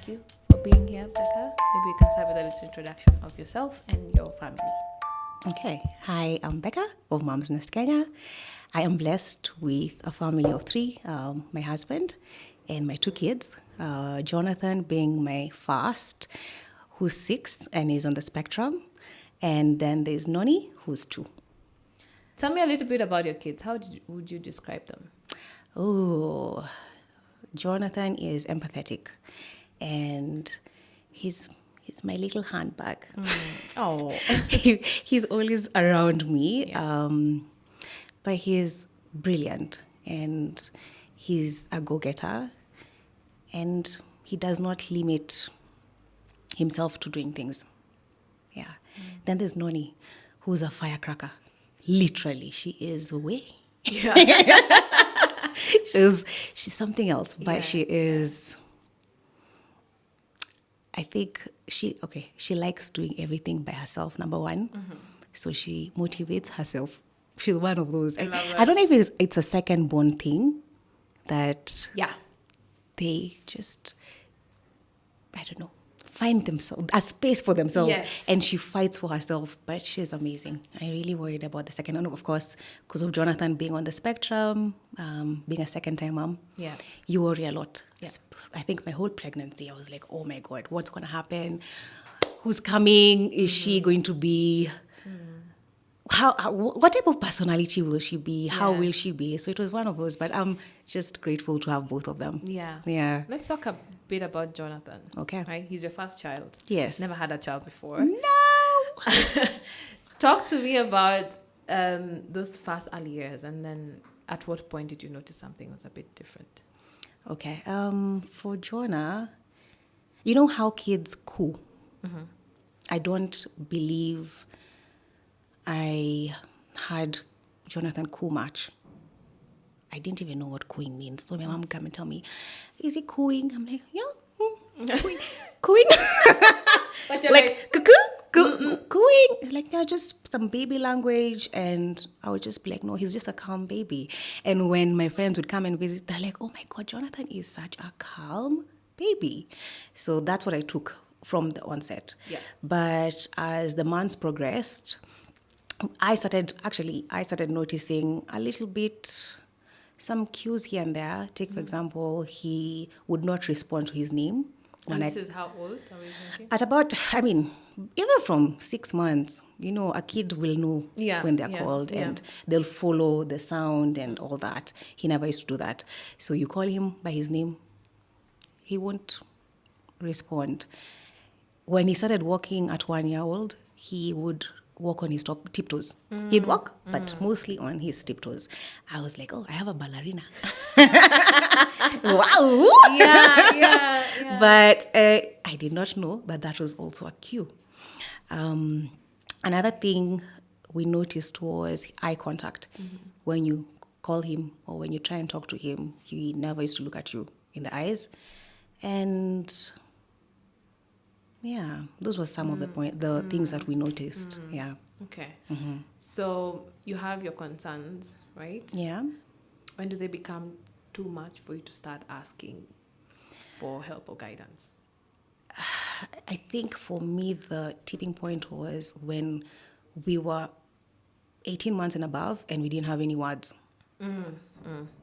thank you for being here, Becca. Maybe you can start with a little introduction of yourself and your family. Okay. Hi, I'm Becca of Moms Nest Kenya. I am blessed with a family of three, my husband and my two kids. Jonathan being my first, who's 6 and is on the spectrum. And then there's Noni, who's 2. Tell me a little bit about your kids. Would you describe them? Oh, Jonathan is empathetic and he's my little handbag. Oh, He's always around me. Yeah. But he's brilliant and he's a go-getter and he does not limit himself to doing things. Yeah. Then there's Noni, who's a firecracker. Literally, she is way. yeah. She's something else, but Yeah, she is. I think she likes doing everything by herself, number one. So she motivates herself. She's one of those. I love I it. don't know if it's a second born thing that Yeah. they just, I don't know, find themselves, a space for themselves. Yes. And she fights for herself, but she's amazing. I really worried about the second one, of course, because of Jonathan being on the spectrum, being a second-time mom. Yeah. You worry a lot. Yeah. I think my whole pregnancy, I was like, oh my God, what's going to happen? Who's coming? Is she going to be... what type of personality will she be? How Yeah. will she be? So it was one of those, but I'm just grateful to have both of them. Yeah. Yeah. Let's talk a bit about Jonathan. Okay. Right? He's your first child. Yes. Never had a child before. No. Talk to me about those first early years, and then at what point did you notice something was a bit different? Okay. For Jonah, you know how kids coo? I don't believe I had Jonathan coo much. I didn't even know what cooing means. So my mom would come and tell me, is he cooing? I'm like, yeah, cooing. Cooing? But you're Like, cuckoo? Cooing? Like, yeah, just some baby language. And I would just be like, no, he's just a calm baby. And when my friends would come and visit, they're like, oh my God, Jonathan is such a calm baby. So that's what I took from the onset. Yeah. But as the months progressed, I started noticing a little bit, some cues here and there. Take, for example, he would not respond to his name. And this is how old are we thinking? At about, even from 6 months, a kid will know Yeah, when they're yeah, called yeah. and they'll follow the sound and all that. He never used to do that. So you call him by his name, he won't respond. When he started walking at 1 year old, he would walk on his tiptoes. He'd walk, but mostly on his tiptoes. I was like, oh, I have a ballerina. Wow. Yeah. But I did not know that was also a cue. Another thing we noticed was eye contact. When you call him or when you try and talk to him, he never used to look at you in the eyes. And yeah, those were some of the things that we noticed. Yeah. Okay. So you have your concerns, right? Yeah. When do they become too much for you to start asking for help or guidance? I think for me, the tipping point was when we were 18 months and above and we didn't have any words.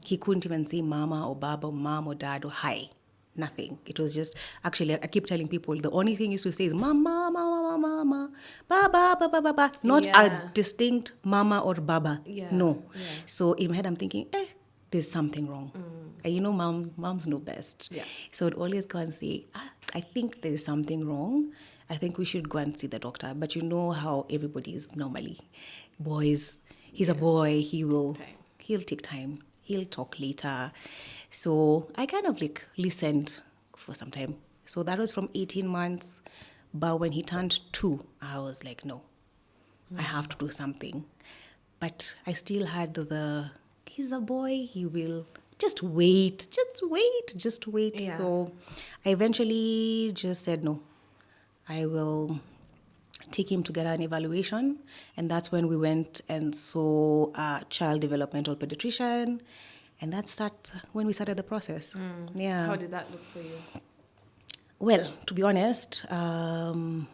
He couldn't even say mama or baba or mom or dad or hi. Nothing. It was just, actually, I keep telling people, the only thing he used to say is mama, mama, mama, baba, baba, baba. Not Yeah. a distinct mama or baba. Yeah, No. yeah. So in my head, I'm thinking, there's something wrong. And moms know best. Yeah. So I'd always go and say, I think there's something wrong. I think we should go and see the doctor. But you know how everybody is normally. Boys, he's a boy, he'll take time. He'll talk later. So I kind of listened for some time. So that was from 18 months. But when he turned 2, I was like, no, I have to do something. But I still had he's a boy, he will just wait. Yeah. So I eventually just said, no, I will take him to get an evaluation. And that's when we went and saw a child developmental pediatrician. And that's when we started the process. Yeah. How did that look for you? Well, to be honest, the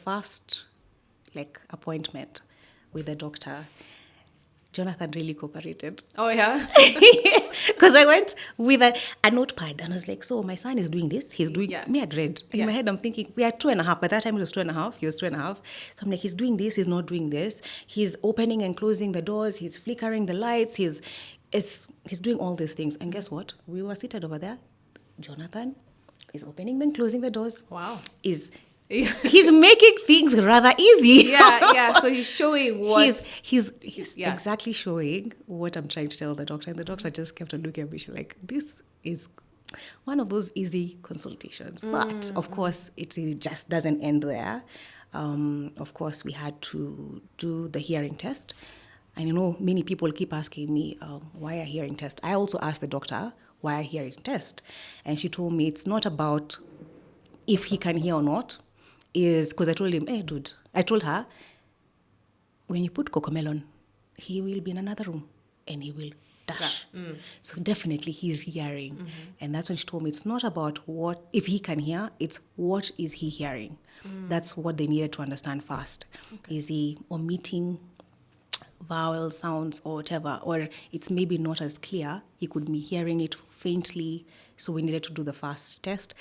first appointment with the doctor, Jonathan really cooperated. Oh, yeah? Because I went with a notepad and I was like, so my son is doing this. He's doing, Yeah. me I'd read. In my head, I'm thinking, we are 2.5. By that time, it was 2.5. He was 2.5. So I'm like, he's doing this. He's not doing this. He's opening and closing the doors. He's flickering the lights. He's doing all these things. And guess what? We were seated over there. Jonathan is opening and closing the doors. Wow. He's making things rather easy. Yeah. So he's showing what... He's exactly showing what I'm trying to tell the doctor. And the doctor just kept on looking at me. She's like, this is one of those easy consultations. But, of course, it just doesn't end there. Of course, we had to do the hearing test. And, many people keep asking me, why a hearing test? I also asked the doctor, why a hearing test? And she told me it's not about if he can hear or not. Is because I told him, hey, dude, I told her, when you put Cocomelon, he will be in another room and he will dash. So definitely he's hearing. Mm-hmm. And that's when she told me it's not about if he can hear, it's what is he hearing. That's what they needed to understand first. Okay. Is he omitting vowel sounds or whatever, or it's maybe not as clear. He could be hearing it faintly. So we needed to do the first test,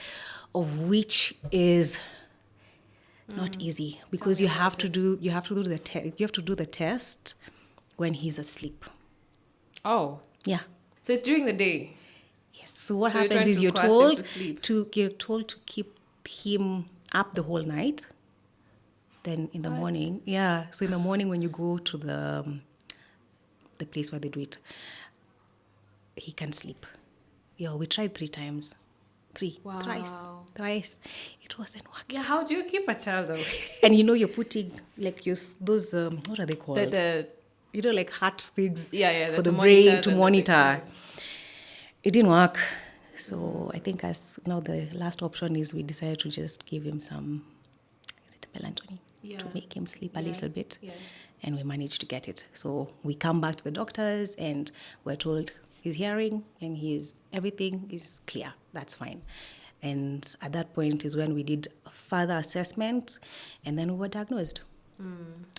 of which is not easy, because you have to do the test when he's asleep. Oh. Yeah. So it's during the day. Yes. So what happens is you're told to keep him up the whole night. Then in the morning, so in the morning when you go to the place where they do it, he can sleep. Yeah, we tried 3 times. Thrice. It wasn't working. Yeah, how do you keep a child awake? And you're putting those what are they called? Heart things for the brain to monitor. It didn't work. So I think the last option is we decided to just give him some, is it melatonin? To make him sleep a little bit. Yeah. And we managed to get it. So we come back to the doctors and we're told he's hearing and everything is clear. That's fine. And at that point is when we did a further assessment and then we were diagnosed.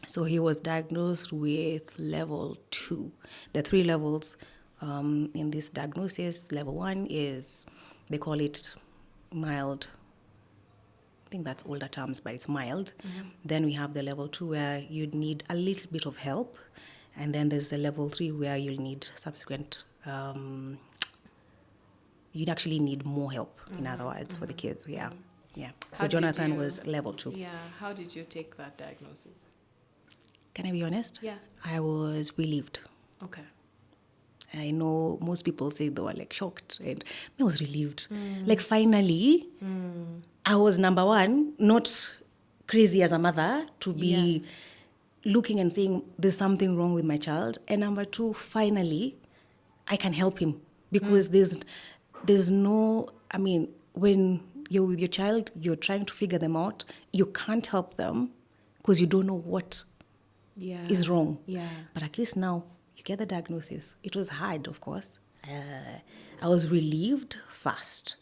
So he was diagnosed with level 2. The 3 levels in this diagnosis. Level 1 is, they call it mild. I think that's older terms, but it's mild. Mm-hmm. Then we have the level 2 where you'd need a little bit of help. And then there's the level 3 where you'll need subsequent, you'd actually need more help, in other words, for the kids. Yeah. Yeah. So Jonathan was level 2. Yeah. How did you take that diagnosis? Can I be honest? Yeah. I was relieved. Okay. I know most people say they were shocked, and I was relieved. Finally, I was number 1, not crazy as a mother to be looking and saying there's something wrong with my child. And number 2, finally, I can help him, because there's no, when you're with your child, you're trying to figure them out. You can't help them because you don't know what is wrong. Yeah. But at least now you get the diagnosis. It was hard, of course. I was relieved first.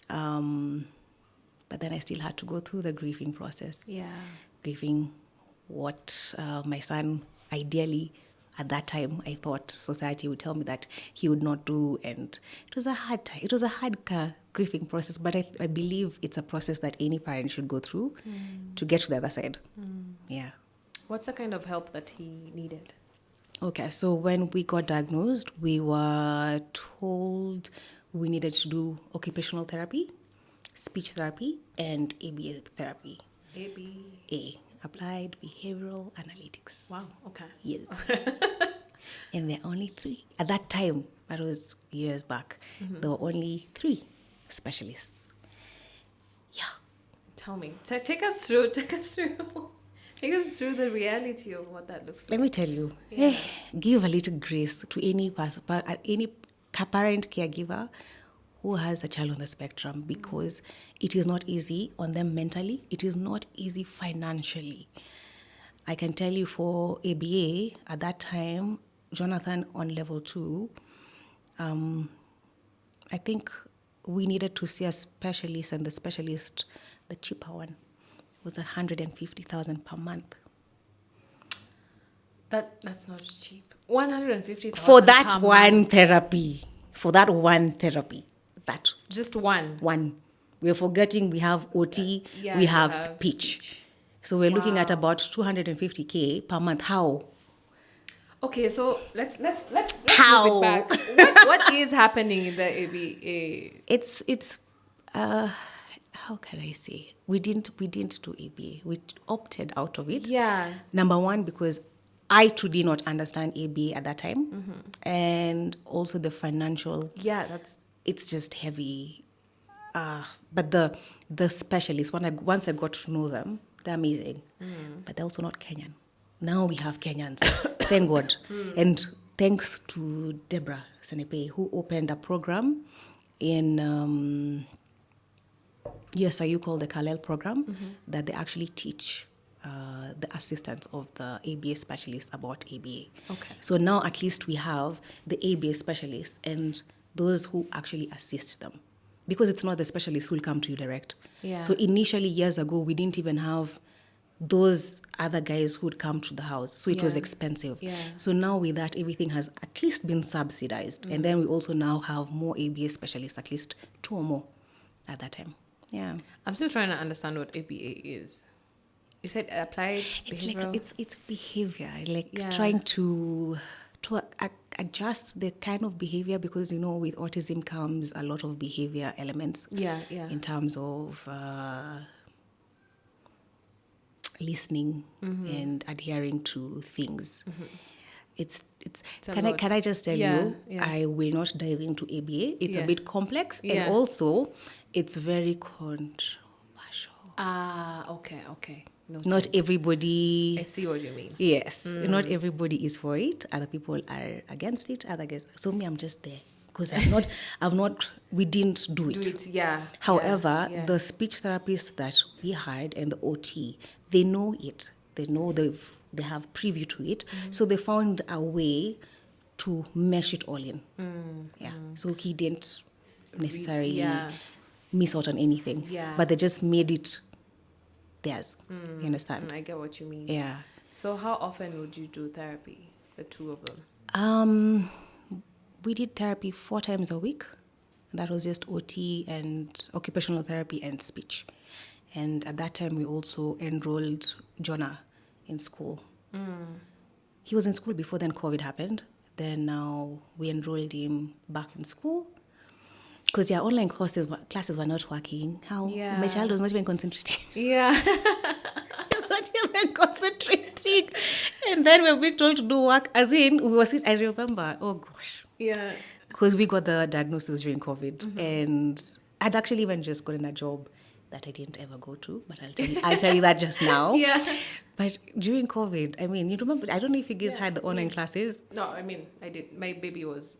But then I still had to go through the grieving process. Yeah. Grieving what my son ideally at that time I thought society would tell me that he would not do, and it was a hard time. It was a hard grieving process, but I believe it's a process that any parent should go through to get to the other side. Yeah. What's the kind of help that he needed? Okay, so when we got diagnosed, we were told we needed to do occupational therapy, speech therapy, and ABA therapy. ABA. Applied Behavioral Analytics. Wow, okay. Yes. And there are only 3. At that time, that was years back, there were only 3 specialists. Yeah. Tell me. Take us through the reality of what that looks like. Let me tell you, give a little grace to any parent caregiver who has a child on the spectrum, because it is not easy on them mentally. It is not easy financially. I can tell you for ABA, at that time, Jonathan on level 2, I think we needed to see a specialist, and the specialist, the cheaper one, was 150,000 per month. That's not cheap. 150,000 For that per one month. therapy. For that one therapy. That Just one. one. We're forgetting we have OT, Yeah, we you have have speech. So we're looking at Wow. about 250K per month. How? Okay, so let's move How? it back. What is happening in the ABA? It's how can I say? We didn't do ABA. We opted out of it. Yeah. Number one, because I too did not understand ABA at that time. And also the financial, Yeah, that's it's just heavy. But the specialists, once I got to know them, they're amazing. But they're also not Kenyan. Now we have Kenyans, thank God. And thanks to Deborah Senepe, who opened a program in USIU called the Kalel program, that they actually teach the assistants of the ABA specialists about ABA. Okay. So now at least we have the ABA specialists and those who actually assist them. Because it's not the specialists who will come to you direct. Yeah. So initially, years ago, we didn't even have those other guys who would come to the house. So it was Yeah. expensive. Yeah. So now with that, everything has at least been subsidized. And then we also now have more ABA specialists, at least 2 or more at that time. Yeah. I'm still trying to understand what ABA is. You said applied It's behavioral. like it's behavior, like Yeah. trying to adjust the kind of behavior, because with autism comes a lot of behavior elements. Yeah. In terms of listening and adhering to things. It's a can lot. I just tell Yeah, you, yeah. I will not dive into ABA. It's Yeah. a bit complex, Yeah. and also it's very controversial. Okay. Noted. Not everybody. I see what you mean. Yes, not everybody is for it. Other people are against it. Other guys. So me, I'm just there because we didn't do it. Do it, yeah. However, yeah. the speech therapists that we hired and the OT, they know it. They know they have preview to it. So they found a way to mesh it all in. Yeah. So he didn't necessarily Yeah. miss out on anything. Yeah. But they just made it theirs. You understand? I get what you mean. Yeah. So how often would you do therapy, the two of them? We did therapy 4 times a week. That was just OT and occupational therapy and speech. And at that time, we also enrolled Jonah in school. He was in school before then COVID happened. Then now we enrolled him back in school. Because online classes were not working. Yeah. My child was not even concentrating. Yeah. He was not even concentrating. And then we were being told to do work. As in, we were sitting, I remember, oh gosh. Yeah. Because we got the diagnosis during COVID. And I'd actually even just gotten a job that I didn't ever go to. But I'll tell you that just now. Yeah. But during COVID, I mean, you remember, I don't know if you guys had the online classes. No, I mean, I did. My baby was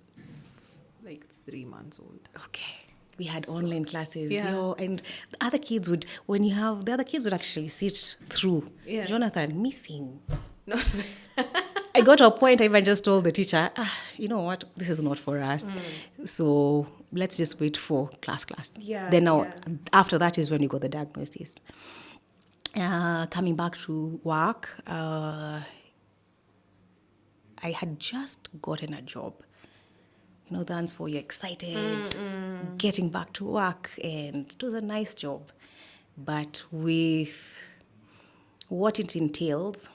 like 3 months old. Okay. We had online classes. Yeah. And the other kids would actually sit through. Yeah. Jonathan, missing. No. I got to a point I even just told the teacher, you know what, this is not for us. So let's just wait for class. Yeah, Then now, yeah. after that is when you got the diagnosis. Coming back to work, I had just gotten a job. The ones for you're excited, getting back to work, and it was a nice job. But with what it entails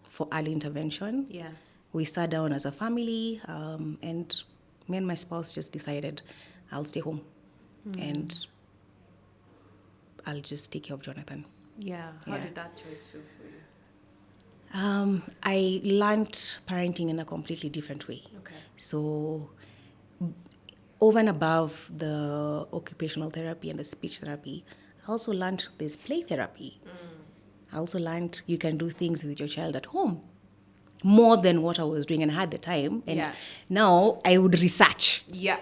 for early intervention, Yeah. we sat down as a family, and me and my spouse just decided I'll stay home and I'll just take care of Jonathan. Yeah. How Yeah. did that choice feel for you? I learned parenting in a completely different way. Okay. So over and above the occupational therapy and the speech therapy, I also learned there's play therapy. I also learned you can do things with your child at home more than what I was doing, and I had the time. And Yeah. now I would research. Yeah.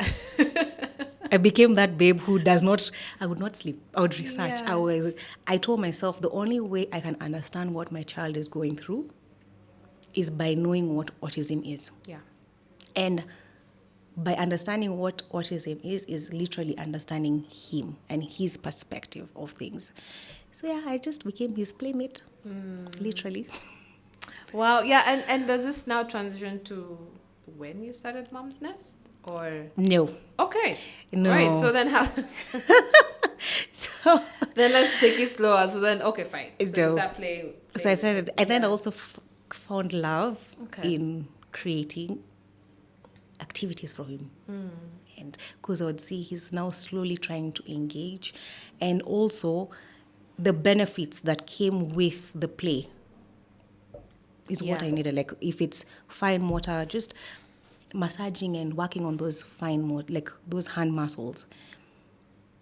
I became that babe who I would not sleep. I would research. Yeah. I told myself the only way I can understand what my child is going through is by knowing what autism is. Yeah. And by understanding what autism is literally understanding him and his perspective of things. So yeah, I just became his playmate, literally. Wow. Yeah. And does this now transition to when you started Mom's Nest? Or No, okay. Right. So no. then how So then let's take it slower. So then okay, fine. So you no. start playing So I with said, it. and then I Yeah. also found love Okay. in creating activities for him. And because I would see he's now slowly trying to engage, and also the benefits that came with the play is what Yeah. I needed. Like if it's fine motor, just massaging and working on those like those hand muscles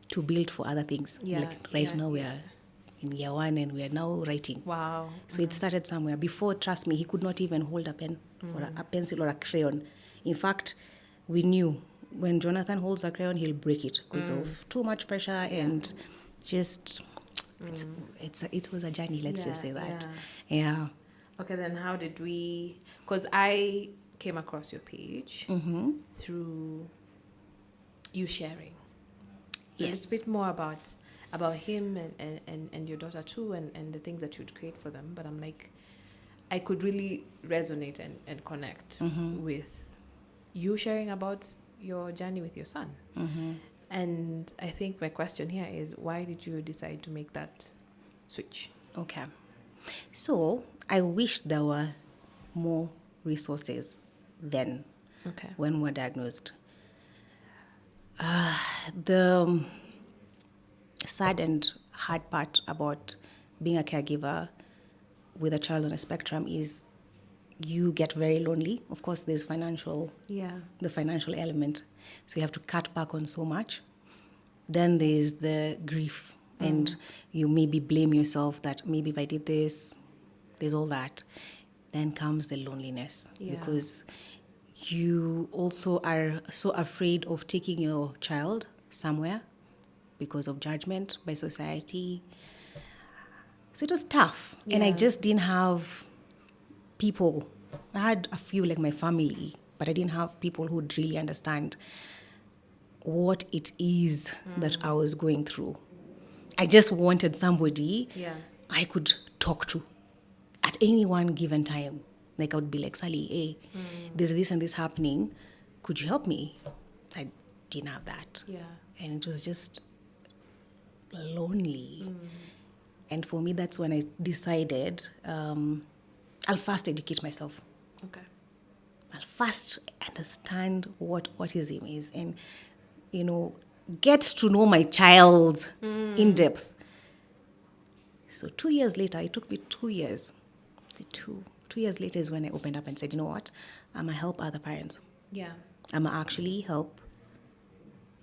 to build for other things. Yeah. Like right Yeah. now we Yeah. are in year 1 and we are now writing. Wow. So it started somewhere. Before, trust me, he could not even hold a pen or a pencil or a crayon. In fact, we knew when Jonathan holds a crayon, he'll break it because of too much pressure and just it was a journey. Let's just Yeah. say that. Yeah. Yeah. Okay, then how did we? Because I came across your page through you sharing a little Yes. bit more about him and your daughter too, and the things that you'd create for them. But I'm like, I could really resonate and connect with you sharing about your journey with your son. And I think my question here is, why did you decide to make that switch? Okay. So I wish there were more resources then Okay. when we're diagnosed. The sad and hard part about being a caregiver with a child on a spectrum is you get very lonely. Of course, there's Yeah. the financial element. So you have to cut back on so much. Then there's the grief, and you maybe blame yourself that maybe if I did this, there's all that. Then comes the loneliness Yeah. because you also are so afraid of taking your child somewhere because of judgment by society. So it was tough. And I Yeah. just didn't have people. I had a few like my family, but I didn't have people who would really understand what it is that I was going through. I just wanted somebody Yeah. I could talk to at any one given time. Like I would be like, Sally, hey, there's this and this happening. Could you help me? I didn't have that. Yeah. And it was just lonely. And for me, that's when I decided I'll first educate myself. Okay. I'll first understand what autism is and, get to know my child in depth. So 2 years later, it took me 2 years. Two years later is when I opened up and said, you know what? I'm going to help other parents. Yeah. I'm going to actually help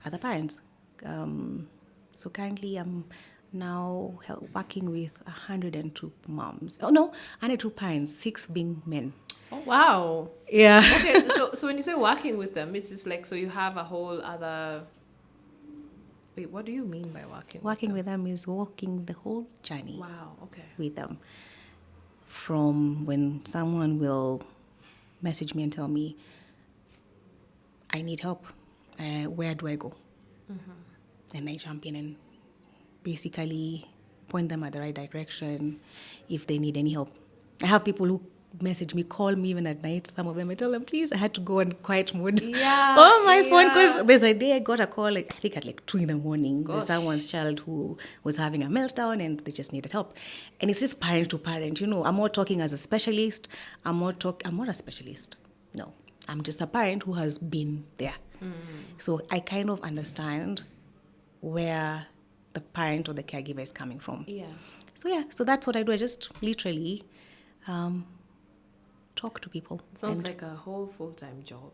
other parents. So currently I'm now working with 102 moms. Oh, no, 102 parents, 6 being men. Oh wow. Yeah. Okay, so when you say working with them, it's just like so you have a whole other. Wait, what do you mean by working? Working with them is walking the whole journey Wow. Okay. with them. From when someone will message me and tell me, I need help, where do I go? And I jump in and basically point them at the right direction if they need any help. I have people who message me, call me even at night. Some of them, I tell them, please, I had to go on quiet mode Yeah. on my phone yeah. because there's a day I got a call, like, I think at like 2 in the morning. There's Gosh. someone's child who was having a meltdown and they just needed help. And it's just parent to parent. I'm not talking as a specialist. I'm not a specialist. No, I'm just a parent who has been there. So I kind of understand where the parent or the caregiver is coming from. Yeah. So that's what I do. I just literally talk to people. It sounds And like a whole full-time job.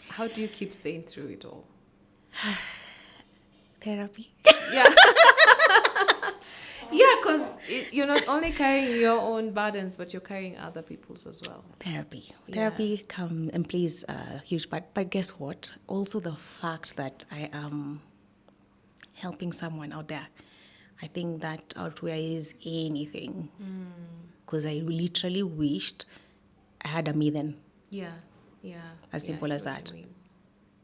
How do you keep staying through it all? therapy. Yeah. Yeah, because you're not only carrying your own burdens, but you're carrying other people's as well. Therapy. Yeah. Therapy come and plays a huge part. But guess what? Also the fact that I am helping someone out there, I think that outweighs anything. Because I literally wished I had a me then. Yeah. Yeah. As Yeah, simple I as see what that. you mean.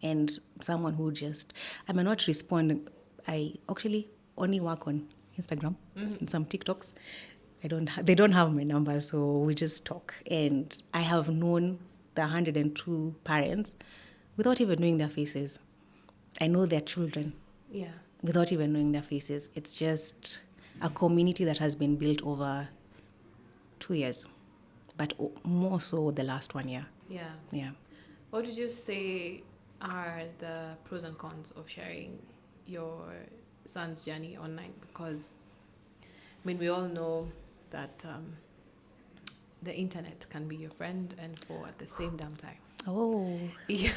and someone who just, I may not respond. I actually only work on Instagram and some TikToks. They don't have my number, so we just talk. And I have known the 102 parents without even knowing their faces. I know their children Yeah. without even knowing their faces. It's just a community that has been built over 2 years, but more so the last 1 year. Yeah. Yeah. What would you say are the pros and cons of sharing your son's journey online? Because, I mean, we all know that the internet can be your friend and foe at the same damn time. Oh, Yeah.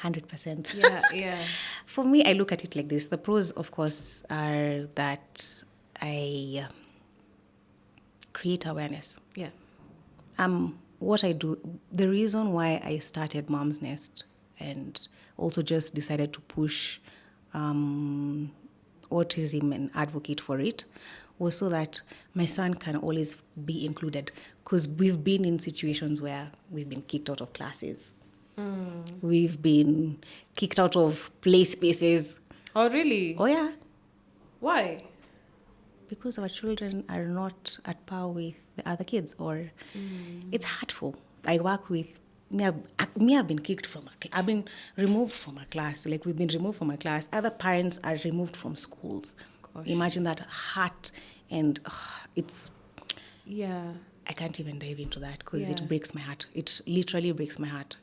100%. Yeah. For me, I look at it like this. The pros, of course, are that I create awareness. Yeah. What I do, the reason why I started Mom's Nest and also just decided to push autism and advocate for it was so that my son can always be included, because we've been in situations where we've been kicked out of classes. We've been kicked out of play spaces. Oh, really? Oh, yeah. Why? Because our children are not at par with the other kids, or it's hurtful. I work with I've been kicked from I've been removed from a class. Like, we've been removed from a class. Other parents are removed from schools. Gosh. Imagine that hurt, and it's, Yeah. I can't even dive into that because Yeah. it breaks my heart. It literally breaks my heart.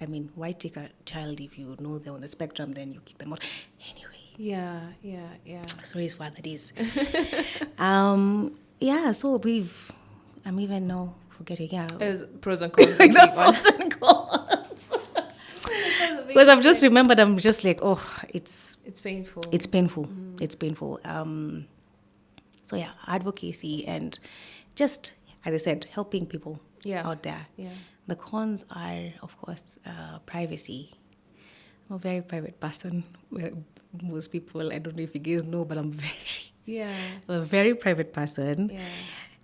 I mean, why take a child if you know they're on the spectrum, then you kick them out? Anyway. Yeah. Sorry for what that is. Yeah, so I'm even now forgetting. Yeah. There's pros and cons. Like of the being on- pros and cons. Because I've just remembered, I'm just like, It's painful. it's painful. It's painful. So yeah, advocacy and just, as I said, helping people out there. Yeah. The cons are, of course, privacy. I'm a very private person. Most people, I don't know if you guys know, but I'm a very private person. Yeah.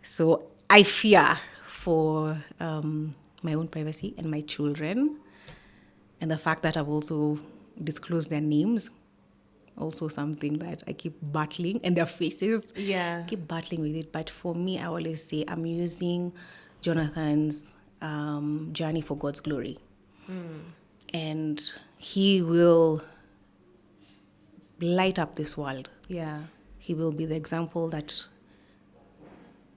So I fear for my own privacy and my children. And the fact that I've also disclosed their names, also something that I keep battling, and their faces. Yeah. I keep battling with it. But for me, I always say I'm using Jonathan's journey for God's glory. And he will light up this world. Yeah. He will be the example that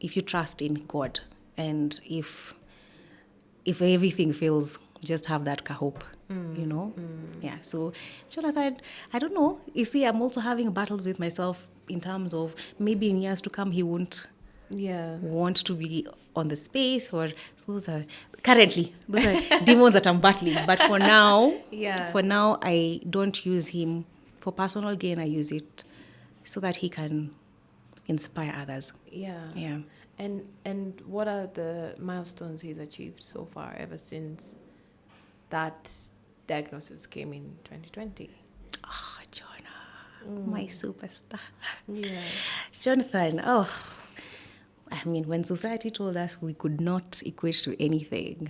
if you trust in God, and if everything fails, just have that hope, Yeah, so Jonathan, I don't know. You see, I'm also having battles with myself in terms of maybe in years to come, he won't want to be on the space, or so those are demons that I'm battling. But for now, I don't use him for personal gain. I use it so that he can inspire others. Yeah. And what are the milestones he's achieved so far ever since that diagnosis came in 2020? Oh, Jonah, my superstar. Yeah. Jonathan, I mean, when society told us we could not equate to anything,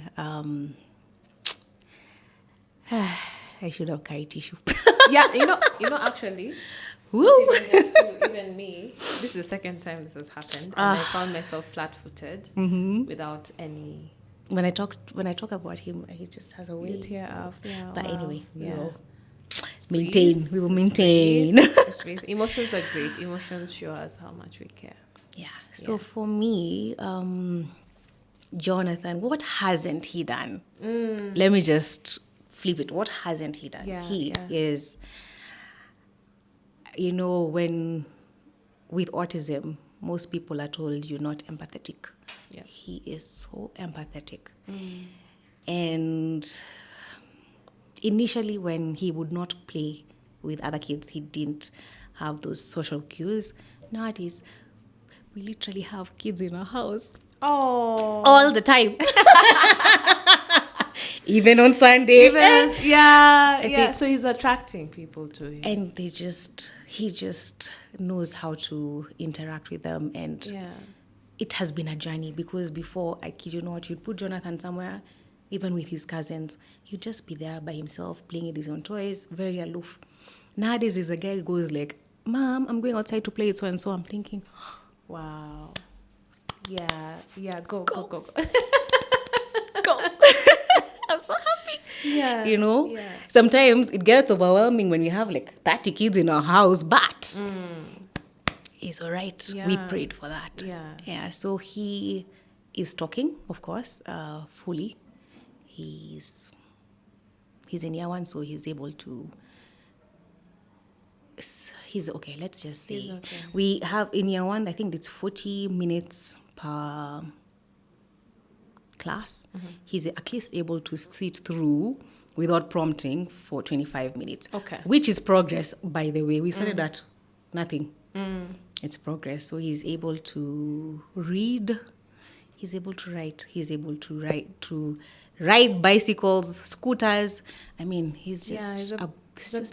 I should have carried tissue. Yeah, actually, Woo! not even just you, even me, this is the second time this has happened, and I found myself flat-footed without any. When I talk about him, he just has a way. You tear up. Yeah. But wow. anyway, we will Breathe. maintain. We will maintain. Let's breathe. Emotions are great. Emotions show us how much we care. Yeah. So for me, Jonathan, what hasn't he done? Let me just flip it. What hasn't he done? He is, when with autism, most people are told you're not empathetic. Yeah. He is so empathetic. And initially, when he would not play with other kids, he didn't have those social cues. Nowadays, we literally have kids in our house. Oh. All the time. Even on Sunday. So he's attracting people to him. And he just knows how to interact with them. And it has been a journey, because before, I kid you not, you'd put Jonathan somewhere even with his cousins. He'd just be there by himself, playing with his own toys, very aloof. Nowadays, is a guy who goes like, Mom, I'm going outside to play with so and so. I'm thinking, Wow. Yeah. Go. go. I'm so happy. Yeah. You know, Yeah. sometimes it gets overwhelming when you have like 30 kids in our house, but it's all right. We Yeah. prayed for that. Yeah. So he is talking, of course, fully. He's in year 1, so he's able to. He's okay. Let's just say He's okay. we have in year 1. I think it's 40 minutes per class. He's at least able to sit through without prompting for 25 minutes. Okay. Which is progress, by the way. We started at nothing. It's progress. So he's able to read. He's able to write. He's able to ride bicycles, scooters. I mean, he's just he's a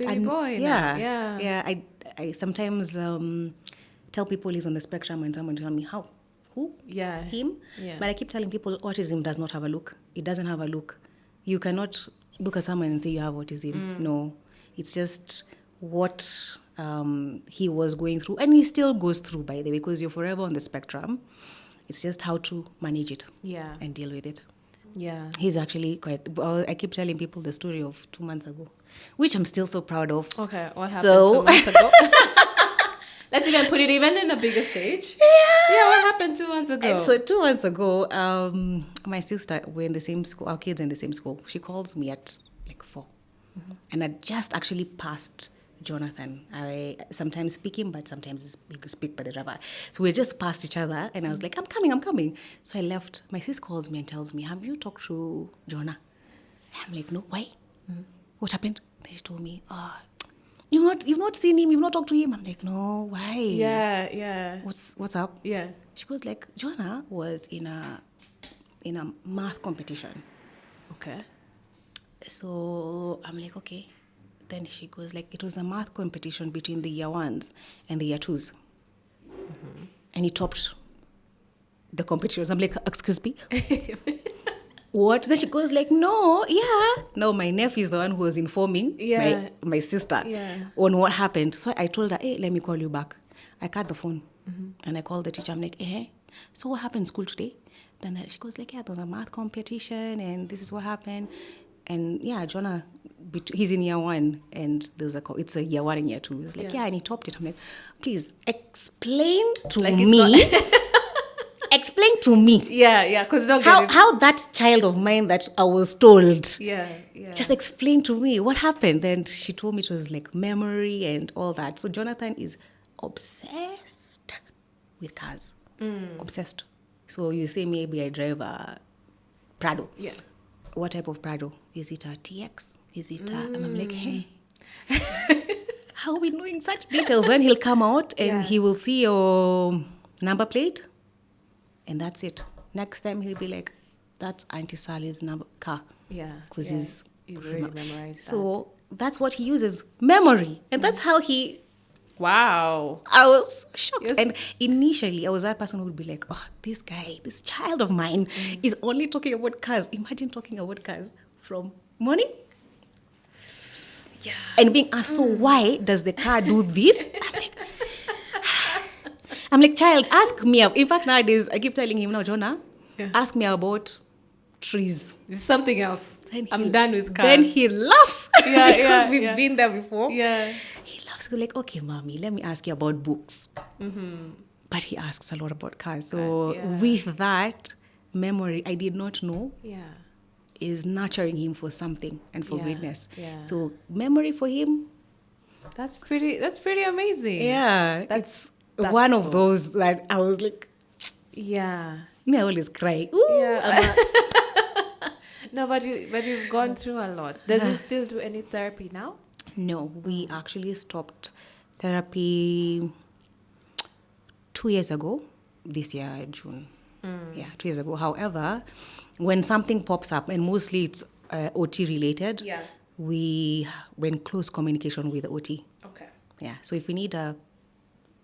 baby boy now. Yeah. I sometimes tell people he's on the spectrum and someone tell me how. Who? Yeah. Him? Yeah. But I keep telling people autism does not have a look. It doesn't have a look. You cannot look at someone and say you have autism. No. It's just what he was going through. And he still goes through, by the way, because you're forever on the spectrum. It's just how to manage it and deal with it. Yeah. He's actually I keep telling people the story of 2 months ago, which I'm still so proud of. Okay, what happened So- 2 months ago? Let's even put it even in a bigger stage. Yeah, what happened 2 months ago? So 2 months ago, my sister, we're in the same school, our kids are in the same school. She calls me at like 4. And I just actually passed Jonathan. I sometimes speak him, but sometimes you speak by the driver. So we just passed each other, and I was like, I'm coming. So I left. My sis calls me and tells me, have you talked to Jonah? I'm like, no, why? What happened? Then she told me, you've not seen him, you've not talked to him. I'm like, no, why? Yeah. What's up? Yeah. She goes like, Jonah was in a math competition. Okay. So I'm like, okay. Then she goes like, it was a math competition between the year 1s and the year 2s. And he topped the competition. I'm like, excuse me? What? Then she goes like, no, yeah. No, my nephew is the one who was informing my sister on what happened. So I told her, hey, let me call you back. I cut the phone and I called the teacher. I'm like, so what happened in school today? Then she goes like, yeah, there was a math competition and this is what happened. And yeah, Jonah, he's in year 1 and it's a year 1 and year 2. He's like, and he topped it. I'm like, please explain to me. Explain to me. Yeah, because how that child of mine that I was told. Yeah. Just explain to me what happened. Then she told me it was like memory and all that. So Jonathan is obsessed with cars. Obsessed. So you say maybe I drive a Prado. Yeah. What type of Prado? Is it a TX? Is it a... And I'm like, hey. How are we knowing such details? Then he'll come out and he will see your number plate. And that's it. Next time he'll be like, that's Auntie Sally's car. Yeah. Because he's really memorized So that's what he uses, memory. And that's how he... Wow. I was shocked. Yes. And initially, I was that person who would be like, oh, this guy, this child of mine is only talking about cars. Imagine talking about cars from morning. Yeah. And being asked, so why does the car do this? I'm like, child, ask me. In fact, nowadays, I keep telling him, no, Jonah, ask me about trees. It's something else. I'm done with cars. Then he laughs because we've been there before. Yeah. He laughs. He's like, okay, mommy, let me ask you about books. But he asks a lot about cars. So with that memory, I did not know is nurturing him for something and for greatness. Yeah. So memory for him. That's pretty amazing. Yeah. That's one of those that I was like, yeah. Me, I always cry. Ooh, yeah. No, but you've gone through a lot. Does he still do any therapy now? No, we actually stopped therapy 2 years ago, this year, June. Yeah, 2 years ago. However, when something pops up, and mostly it's OT related, we're in close communication with the OT. Okay. Yeah, so if we need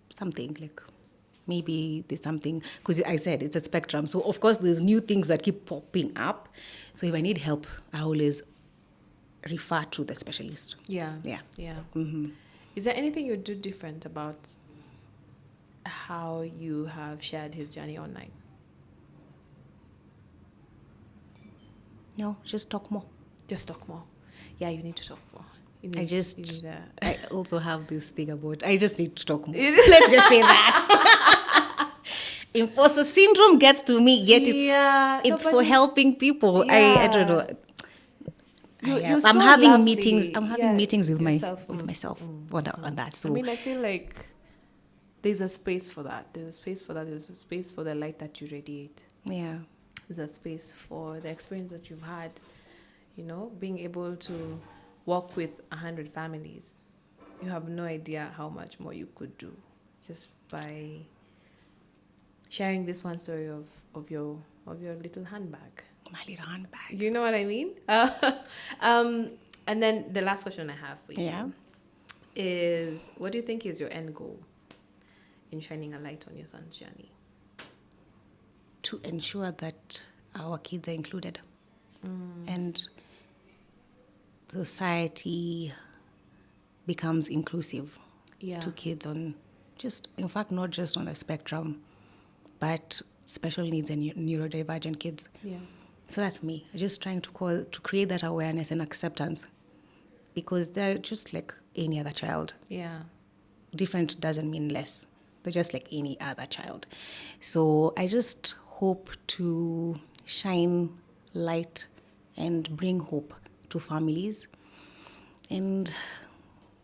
something like maybe there's something, because I said it's a spectrum. So, of course, there's new things that keep popping up. So, if I need help, I always refer to the specialist. Yeah. Yeah. Yeah. Is there anything you do different about how you have shared his journey online? No, just talk more. Just talk more. Yeah, you need to talk more. I also have this thing about, I just need to talk more. Let's just say that. Imposter syndrome gets to me, yet it's for helping people. I don't know. I'm having meetings. I'm having meetings with myself on that. So I mean, I feel like there's a space for that. There's a space for that. There's a space for the light that you radiate. Yeah. There's a space for the experience that you've had. You know, being able to work with 100 families, you have no idea how much more you could do just by sharing this one story of your little handbag. My little handbag. You know what I mean? And then the last question I have for you is, what do you think is your end goal in shining a light on your son's journey? To ensure that our kids are included and society becomes inclusive to kids on in fact, not just on the spectrum, but special needs and neurodivergent kids. Yeah. So that's me. Just trying to create that awareness and acceptance, because they're just like any other child. Yeah. Different doesn't mean less. They're just like any other child. So I just hope to shine light and bring hope to families. And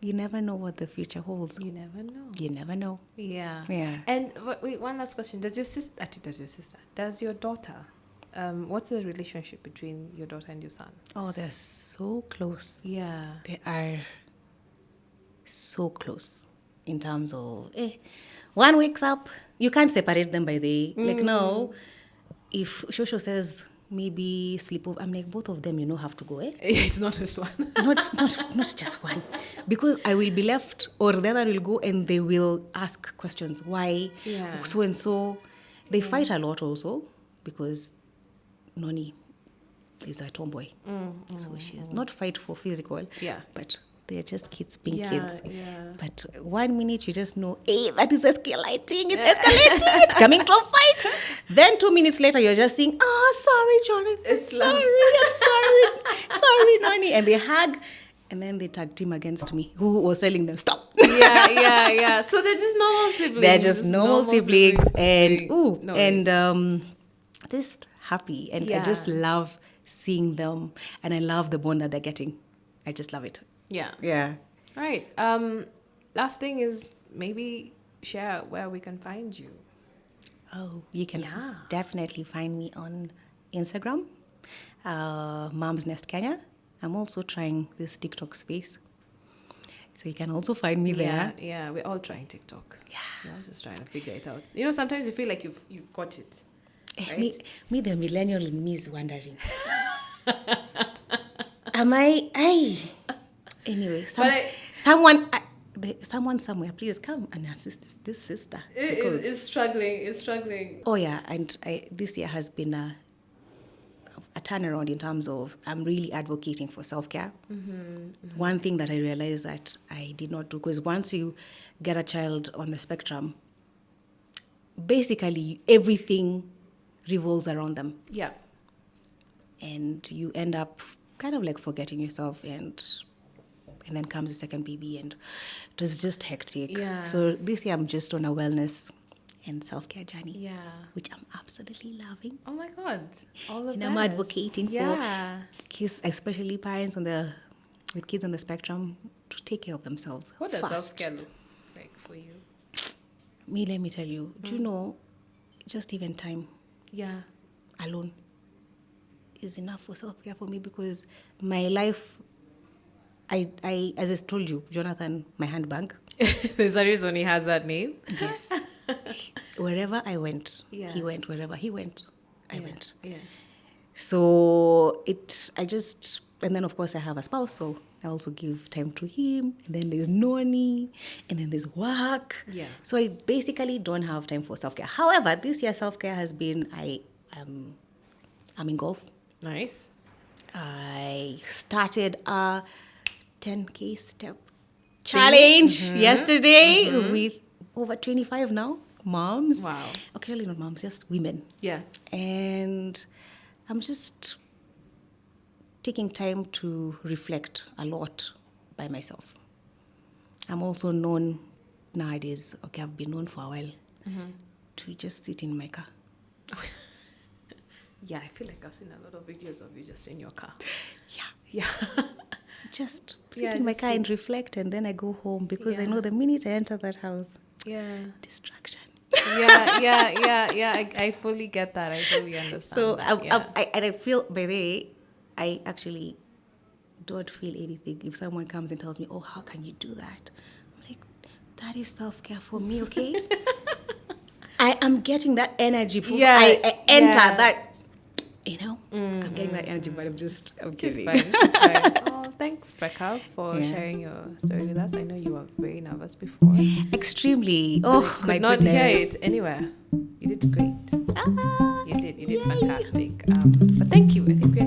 you never know what the future holds. You never know. You never know. Yeah. Yeah. And wait, one last question. Does your daughter, what's the relationship between your daughter and your son? Oh, they're so close. Yeah. They are so close in terms of, one wakes up, you can't separate them by the, like, no, if Shosho says, maybe sleep over, I'm like, both of them, have to go, It's not just one. not just one. Because I will be left, or the other will go and they will ask questions. Why? Yeah. So and so. They fight a lot also, because Noni is a tomboy. So she's not fight for physical, but they're just kids being kids. Yeah. But 1 minute you just know, that is escalating, it's coming to a fight. Then 2 minutes later you're just saying, sorry, Jonathan, I'm sorry, Noni. And they hug, and then they tag team against me, who was telling them, stop. Yeah. So they're just normal siblings. They're just normal siblings. And just happy. And I just love seeing them, and I love the bond that they're getting. I just love it. Yeah. Right. Last thing is, maybe share where we can find you. Oh, you can definitely find me on Instagram, Mom's Nest Kenya. I'm also trying this TikTok space, so you can also find me there. Yeah, we're all trying TikTok. Yeah, we're all just trying to figure it out. Sometimes you feel like you've got it. Right? Me, the millennial in me is wondering. Am I? Anyway, someone somewhere, please come and assist this sister. It's struggling. Oh yeah, and this year has been a turnaround in terms of I'm really advocating for self-care. One thing that I realized that I did not do, because once you get a child on the spectrum, basically everything revolves around them. Yeah. And you end up kind of like forgetting yourself, and then comes the second baby, and it was just hectic. Yeah. So this year I'm just on a wellness and self-care journey. Yeah. Which I'm absolutely loving. Oh my God. All the And best. I'm advocating for kids, especially parents with kids on the spectrum, to take care of themselves. What does self-care look like for you? Let me tell you. Do you know, just even time alone is enough for self-care for me, because my life, I as I told you, Jonathan, my handbag. There's a reason he has that name. Yes. Wherever I went, he went. Wherever he went, I went. Yeah. So I just and then of course I have a spouse, so I also give time to him. And then there's Noni, and then there's work. Yeah. So I basically don't have time for self-care. However, this year self-care has been I'm in golf. Nice. I started a 10K step challenge yesterday with over 25 now moms. Wow. Actually, not moms, just women. Yeah. And I'm just taking time to reflect a lot by myself. I'm also known nowadays, I've been known for a while, to just sit in my car. Yeah, I feel like I've seen a lot of videos of you just in your car. Yeah. Just sit Yeah, in my just car and sit. reflect, and then I go home because I Yeah. know the minute I enter that house, Yeah. distraction. Yeah. I fully get that. I fully understand. So that. I feel, by the way, I actually don't feel anything if someone comes and tells me, oh, how can you do that? I'm like, that is self-care for me, okay? I am getting that energy. I enter that, I'm getting that energy, but I'm kidding. Fine. She's fine. Oh, thanks, Becca, for Yeah. sharing your story with us. I know you were very nervous before. Extremely. But Oh, I could my not goodness. hear it anywhere. You did great. You did fantastic. But thank you. I think we